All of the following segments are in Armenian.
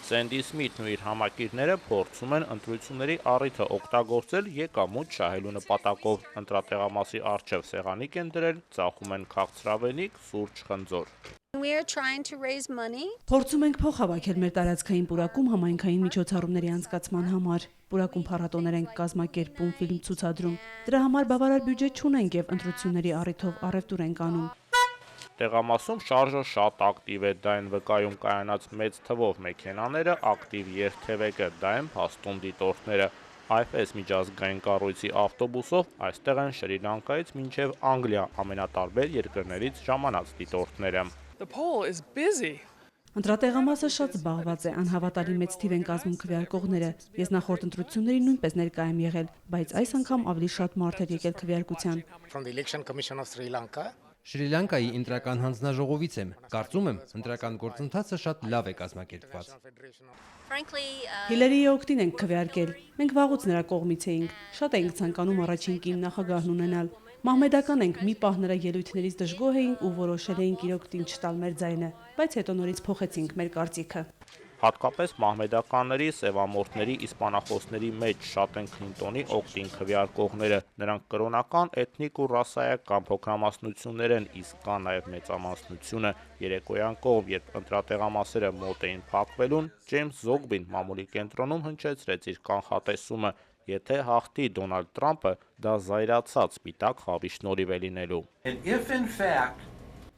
Սենդի Սմիթն ու իր համակիրները փորձում են ընտրությունների առիթը օգտագործել եկամուտ շահելու նպատակով։ Ընտրատեղամասի առջև սեղանիկ են դրել, ծախում են քաղցրավենիք, սուրճ, խնձոր։ Փորձում ենք փող հավաքել մեր տարածքային պուրակում համայնքային միջոցառումների անցկացման համար։ Պուրակում փառատոներ ենք կազմակերպում, ֆիլմ ցուցադրում։ Դրա համար բավարար բյուջե չունենք եւ ընտրությունների առիթով առևտուր ենք անում։ Տեղամասում շարժը շատ ակտիվ է, դա են վկայում կայանած մեծ թվով մեքենաները, ակտիվ երթևեկը, դա են փաստում դիտորդները։ IFS միջազգային կառույցի ավտոբուսով այստեղ են Շրի Լանկայից մինչև Անգլիա ամենատարբեր երկրներից ժամանած դիտորդները։ Ընտրատեղամասը շատ զբաղված է, անհավատալի մեծ թիվ են կազմում քվեարկողները։ Ես նախորդ ընտրություններին նույնպես ներկա եմ եղել, բայց այս անգամ ավելի շատ մարդ էր եկել քվեարկության։ Շրի Լանկայի ընտրական հանձնաժողովից եմ։ Կարծում եմ, ընտրական գործընթացը շատ լավ է կազմակերպված։ Հիլարիի օգտին ենք քվեարկել։ Մենք վաղուց նրա կողմից էինք։ Շատ էինք ցանկանում առաջին կին նախագահն ունենալ։ Մահմեդական ենք, մի պահ նրա ելույթներից դժգոհ էինք ու որոշել էինք իրոք տինչ տալ մեր ձայնը, բայց հետո նորից փոխեցինք մեր կարծիքը։ Հատկապես մահմեդականների, սևամորթների, իսպանախոսների մեջ շատ են Քլինտոնի օգտին քվեարկողները։ Նրանք կրոնական, էթնիկ ու ռասայական փոքրամասնություններ են, իսկ կա նաև մեծամասնությունը։ Երեկոյան կողմ, երբ ընտրատեղամասերը մոտ էին փակվելուն, Ջեյմս Զոգբին մամուլի կենտրոնում հնչեցրեց իր կանխատեսումը. եթե հաղթի Դոնալդ Թրամփը, դա զայրացած սպիտակ խավի շնորհիվ է լինելու։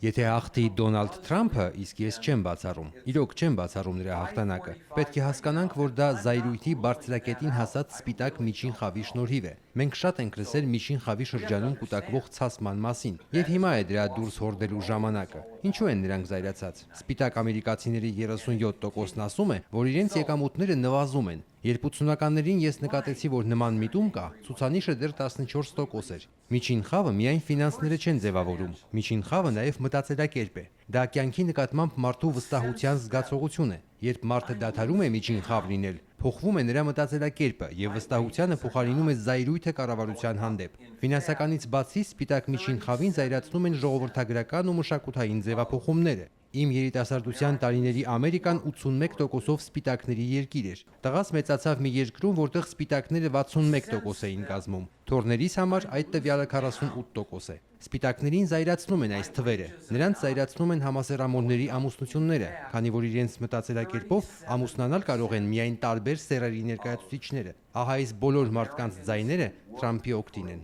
Եթե հաղթի Դոնալդ Թրամփը, իսկ ես չեմ բացառում, իրոք չեմ բացառում նրա հաղթանակը, պետք է հասկանանք, որ դա զայրույթի բարձրակետին հասած սպիտակ միջին խավի շնորհիվ է։ Մենք շատ ենք լսել միջին խավի շրջանում կուտակվող ցասման մասին, եւ հիմա է դրա դուրս հորդելու ժամանակը։ Ինչու են նրանք զայրացած։ Սպիտակ ամերիկացիների 37%-ն ասում է, որ իրենց եկամուտները նվազում են։ Երբ 80-ականներին ես նկատեցի, որ նման միտում կա, ցուցանիշը դեռ 14% էր։ Միջին խավը միայն ֆինանսները չեն ձևավորում։ Միջին խավը նաև մտածելակերպ է։ Դա կյանքի նկատմամբ մարդու վստահության զգացողություն է։ Երբ մարդը դադարում է միջին խավ լինել, փոխվում է նրա մտածելակերպը եւ վստահությանը փոխարինում է զայրույթը կառավարության հանդեպ։ Ֆինանսականից բացի սպիտակ միջին խավին զայրացնում են ժողովրդագրական ու մշակութային ձևափոխումները։ Իմ երիտասարդության տարիների Ամերիկան 81%-ով սպիտակների երկիր էր։ Տղաս մեծացավ մի երկրում, որտեղ սպիտակները 61% էին կազմում։ Թորներիս համար այդ տվյալը 48% է։ Սպիտակներին զայրացնում են այս թվերը։ Նրանց զայրացնում են համասեռամոլների ամուսնությունները, քանի որ իրենց մտածելակերպով ամուսնանալ կարող են միայն տարբեր սեռերի ներկայացուցիչները։ Ահա այս բոլոր մարդկանց ձայները Թրամփի օգտին են։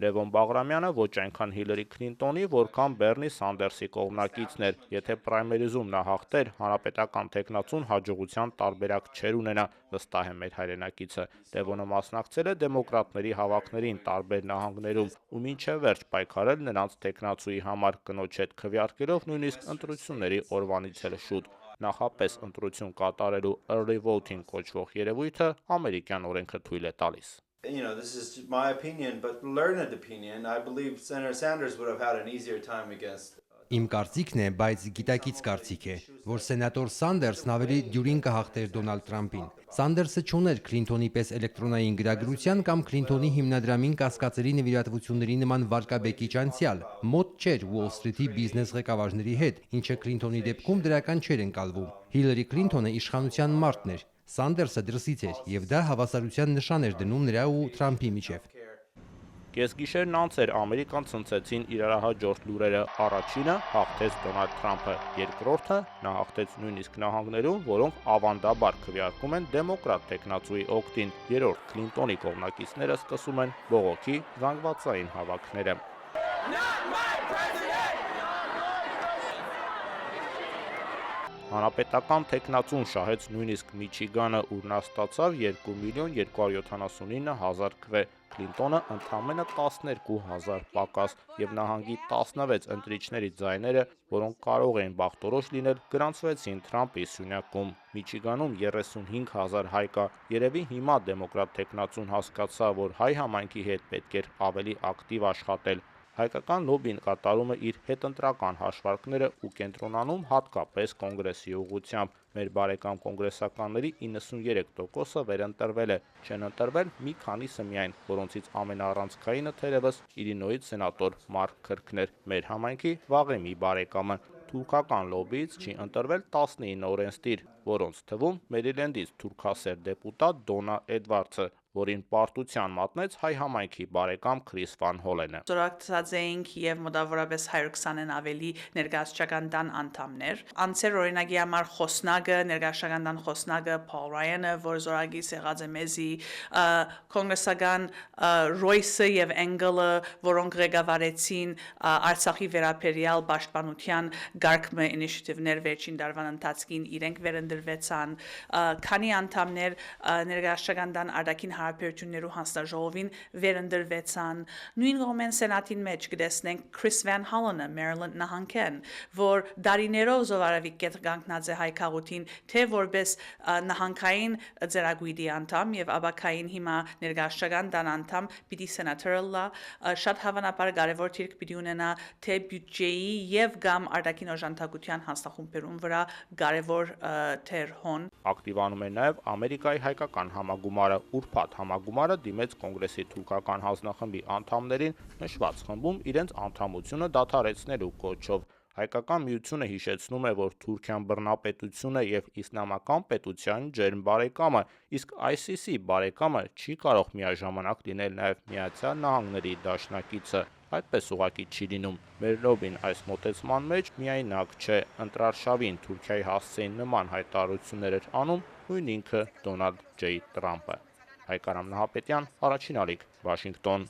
Լևոն Բաղրամյանը ոչ այնքան Հիլարի Քլինտոնի, որքան Բեռնի Սանդերսի կողմնակիցն էր։ Եթե պրայմերիզում նա հաղթեր, հանրապետական թեկնածուն հաջողության տարբերակ չէր ունենա, վստահ է մեր հայրենակիցը։ Լևոնը մասնակցել է դեմոկրատների հավաքներին տարբեր նահանգներում ու մինչև վերջ պայքարել նրանց թեկնածուի համար, կնոջ հետ քվեարկելով նույնիսկ ընտրությունների օրվանից էլ շուտ։ Նախապես ընտրություն կատարելու early voting կոչվող երևույթը ամերիկյան օրենքը թույլ է տալիս։ This is my opinion, but learned opinion. I believe Senator Sanders would have had an easier time against. Իմ կարծիքն է, բայց գիտակից կարծիք է, որ սենատոր Սանդերսն ավելի դյուրին կհաղթեր Դոնալդ Թրամփին։ Սանդերսը չուներ Քլինտոնի պես էլեկտրոնային գրագրության կամ Քլինտոնի հիմնադրամին կասկածելի նվիրատվությունների նման վարկաբեկիչ անցյալ։ Մոտ չէր Ուոլ Սթրիթի բիզնես ղեկավարների հետ, ինչը Քլինտոնի դեպքում դրական չէր ընկալվում։ Հիլարի Քլինտոնը իշխանության մարդն էր, Սանդերսը դրսից էր, եւ դա հավասարության նշան էր դնում նրա ու Թրամփի միջև։ Կեսգիշերն անց էր Ամերիկան ցնցեցին իրարահաջորդ լուրերը։ Առաջինը հաղթեց Դոնալդ Թրամփը, երկրորդը նա հաղթեց նույնիսկ նահանգներում, որոնք ավանդաբար քվեարկում են դեմոկրատ տեխնացուի օգտին։ Երրորդ Քլինտոնի կողմնակիցները սկսում են բողոքի զանգվածային հավաքները։ Հանրապետական թեկնածուն շահեց նույնիսկ Միչիգանը, ուր նա ստացավ 2,279,000 քվե։ Քլինտոնը ընդամենը 12,000 պակաս եւ նահանգի 16 ընտրիչների ձայները, որոնք կարող էին բախտորոշ լինել, գրանցվեցին Թրամփի սյունյակում։ Միչիգանում 35,000 հայ կա։ Երևի հիմա դեմոկրատ թեկնածուն հասկացավ, որ հայ համայնքի հետ պետք էր ավելի ակտիվ աշխատել։ Հայկական լոբին կատարում է իր հետընտրական հաշվարկները ու կենտրոնանում հատկապես կոնգրեսի ուղղությամբ։ Մեր բարեկամ կոնգրեսականների 93%-ը վերընտրվել է, չեն ընտրվել մի քանիսը միայն, որոնցից ամենաառանցքայինը թերևս Իլինոյից սենատոր Մարկ Քըրքն էր, մեր համայնքի վաղեմի բարեկամը։ թուրքական լոբբից չի ընտրվել 19 օրենսդիր, որոնց թվում Մերիլենդից թուրքասեր դեպուտատ Դոնա Էդվարդսը, որին պարտության մատնեց հայ համայնքի բարեկամ Քրիս Վան Հոլենը։ Զորակցած էինք եւ մոտավորապես 120-ն ավելի ներկայացուցչական տան անդամներ։ Անցեր օրինակի համար խոսնագը, ներկայացուցչական տան խոսնագը Փոլ Ռայանը, որ զորագիս եղած է մեզի, կոնգրեսական Ռոյսը եւ Էնգելը, որոնք ղեկավարեցին Արցախի վերաբերյալ պաշտպանության գարկմը ինիշիատիվներ վերջին տարվան ընթացքին իրենք վերընտրվեցան, քանի անդամներ ներկայացուցչական տան արտաքին հարաբերություններու հանձնաժողովին վերընտրվեցան։ Նույն կողմեն սենատին մեջ կտեսնենք Քրիս Վան Հոլենը Մերիլենդ նահանգեն, որ դարիներով զովարավի կետ կանգնած է հայ քաղաքին, թե որպես նահանգային ձեռագույտի անդամ եւ աբակային հիմա ներկայացուցչական տան անդամ պիտի սենատորը լա, շատ հավանաբար կարևոր դիրք պիտի ունենա թե բյուջեի եւ կամ արտաքին օժանդակության հանձնախումբերում վրա կարևոր թեր հոն։ Ակտիվանում է նաև Ամերիկայի հայկական համագումարը, ուրբաթ համագումարը դիմեց կոնգրեսի թուրքական հանձնախմբի անդամներին նշված խմբում իրենց անդամությունը դադարեցնելու կոչով։ Հայկական միությունը հիշեցնում է, որ Թուրքիան բռնապետություն է եւ իսլամական պետության ջերմ բարեկամը, իսկ ISIS-ի բարեկամը չի կարող միաժամանակ լինել նաեւ Միացյալ Նահանգների դաշնակիցը։ Այդպես ուղղակի չի լինում։ Մեր լոբին այս մոտեցման մեջ միայնակ չէ, ընտրարշավին Թուրքիայի հասցեին նման հայտարարություններ էր անում նույն ինքը Դոնալդ Ջ. Տրամպը։ Հայկարամ Նահապետյան, Առաջին ալիք, Վաշինգտոն։